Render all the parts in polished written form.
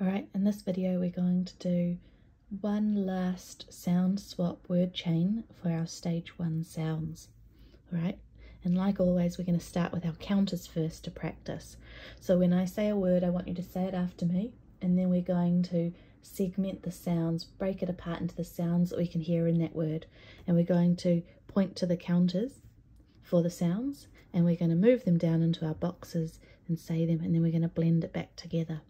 Alright, in this video we're going to do one last sound swap word chain for our stage 1 sounds. Alright, and like always we're going to start with our counters first to practice. So when I say a word, I want you to say it after me, and then we're going to segment the sounds, break it apart into the sounds that we can hear in that word, and we're going to point to the counters for the sounds, and we're going to move them down into our boxes and say them, and then we're going to blend it back together.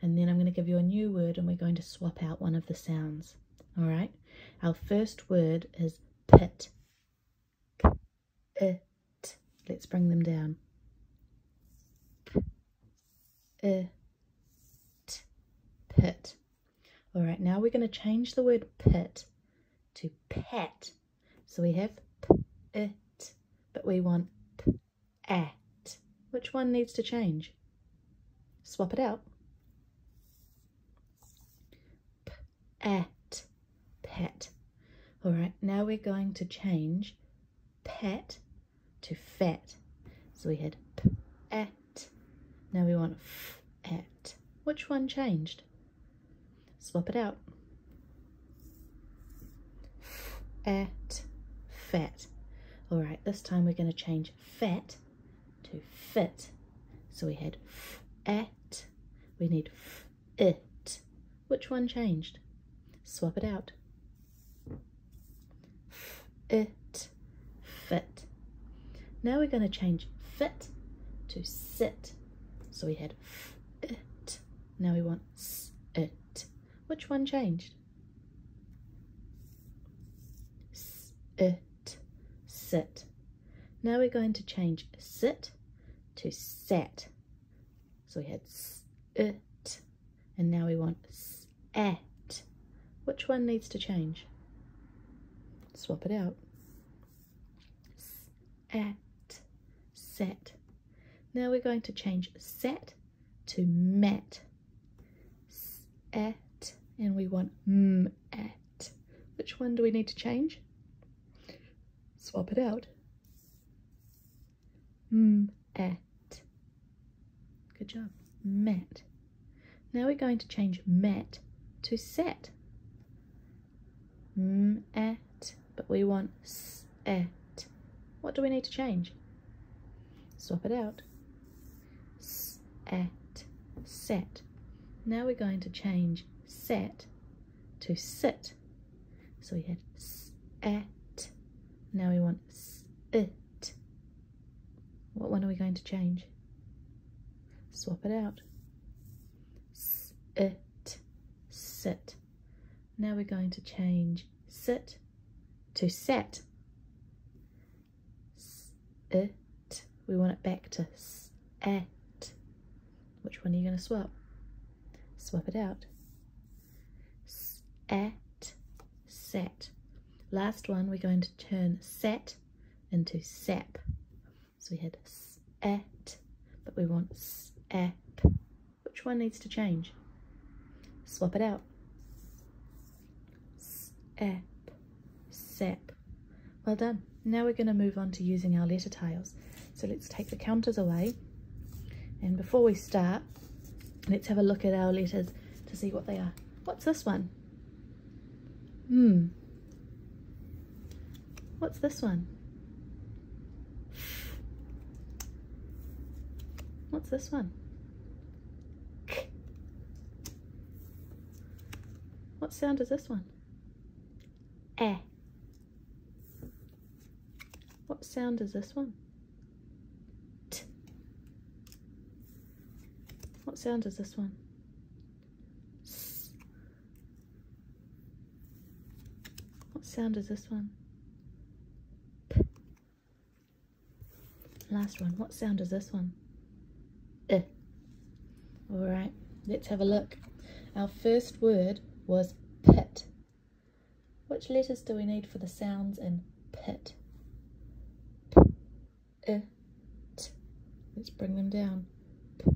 And then I'm going to give you a new word and we're going to swap out one of the sounds. All right, our first word is pit. It. Let's bring them down. It. Pit. All right, now we're going to change the word pit to pat. So we have it, but we want at. Which one needs to change? Swap it out. At, pat. All right, now we're going to change pat to fat. So we had at, now we want at. Which one changed? Swap it out. At, fat. All right, this time we're going to change fat to fit. So we had at, we need it. Which one changed? Swap it out. It, fit. Now we're going to change fit to sit. So we had it. Now we want it. Which one changed? It, sit. Now we're going to change sit to sat. So we had it, and now we want at. Which one needs to change? Swap it out. At, sat. Now we're going to change sat to mat. At, and we want at. Which one do we need to change? Swap it out. At. Good job. Mat. Now we're going to change mat to sat. At, but we want at. What do we need to change? Swap it out. At, sat. Now we're going to change sat to sit. So we had at. Now we want it. What one are we going to change? Swap it out. It, sit. Now we're going to change sit to sat. It, we want it back to at. Which one are you going to swap? Swap it out. At, sat. Last one, we're going to turn sat into sap. So we had at, but we want sap. Which one needs to change? Swap it out. Sap, sap. Well done. Now we're going to move on to using our letter tiles. So let's take the counters away. And before we start, let's have a look at our letters to see what they are. What's this one? What's this one? What's this one? K. What sound is this one? Eh. What sound is this one? T. What sound is this one? S. What sound is this one? P. Last one. What sound is this one? I. Alright, let's have a look. Our first word was pit. Which letters do we need for the sounds in pit? P, I, T. Let's bring them down. P,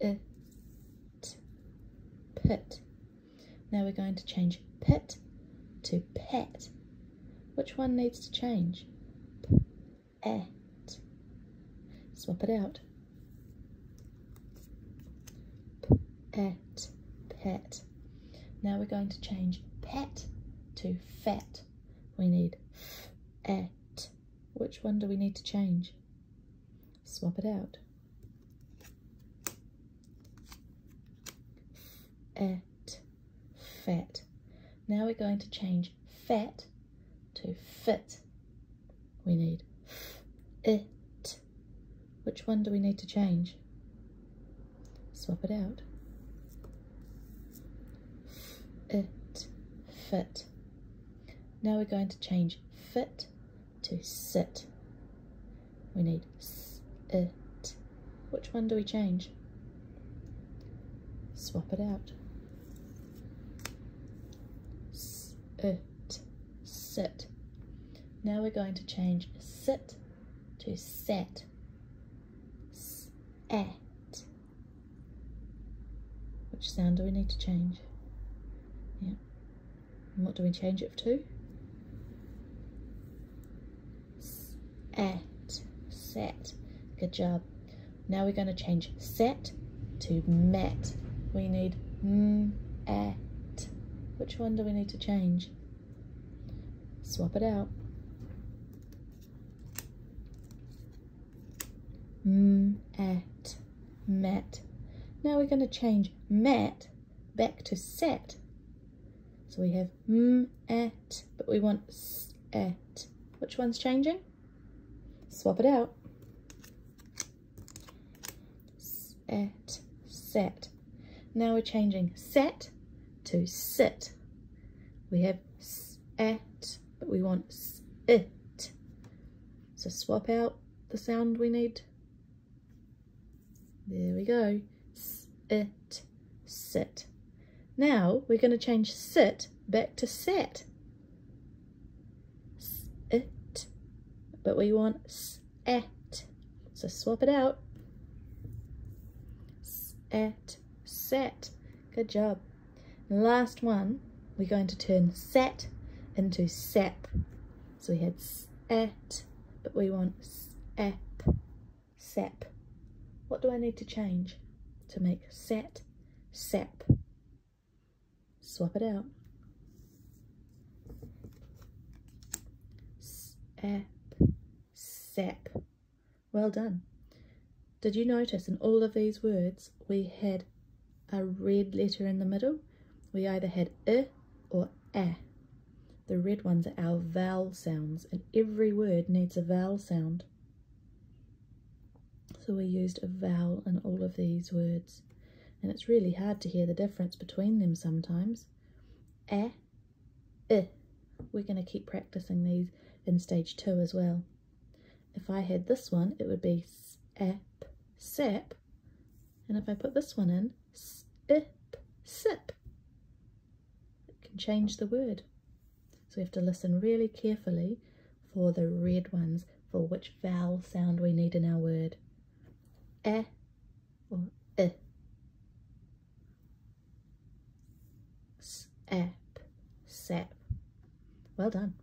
I, T. Pit. Now we're going to change pit to pat. Which one needs to change? P, at. Swap it out. at, pet. Now we're going to change pet to fat. We need f, at. Which one do we need to change? Swap it out. At, fat. Now we're going to change fat to fit. We need f, it. Which one do we need to change? Swap it out. F, it, fit. Now we're going to change fit to sit. We need s, it. Which one do we change? Swap it out. S, it, sit. Now we're going to change sit to sat. S, at. Which sound do we need to change? Yeah. And what do we change it to? S, at, sat. Good job. Now we're going to change sat to mat. We need at. Which one do we need to change? Swap it out. At, mat. Now we're going to change mat back to sat. So we have at, but we want s, at. Which one's changing? Swap it out. S, at, sat. Now we're changing sat to sit. We have s, at, but we want s, it. So swap out the sound we need. There we go. S, it, sit. Now we're going to change sit back to sat. S, it, but we want s, at. So swap it out. S, at, sat. Good job. And last one, we're going to turn sat into sap. So we had s, at, but we want s, ap, sap. What do I need to change to make sat, sap? Swap it out. Sap, sap. Well done. Did you notice in all of these words we had a red letter in the middle? We either had I or a. The red ones are our vowel sounds, and every word needs a vowel sound. So we used a vowel in all of these words, and it's really hard to hear the difference between them sometimes. A, I. We're going to keep practicing these in stage 2 as well. If I had this one, it would be sap, sap, and if I put this one in, sip, sip, it can change the word. So we have to listen really carefully for the red ones, for which vowel sound we need in our word. A or I. Sap, sap. Well done.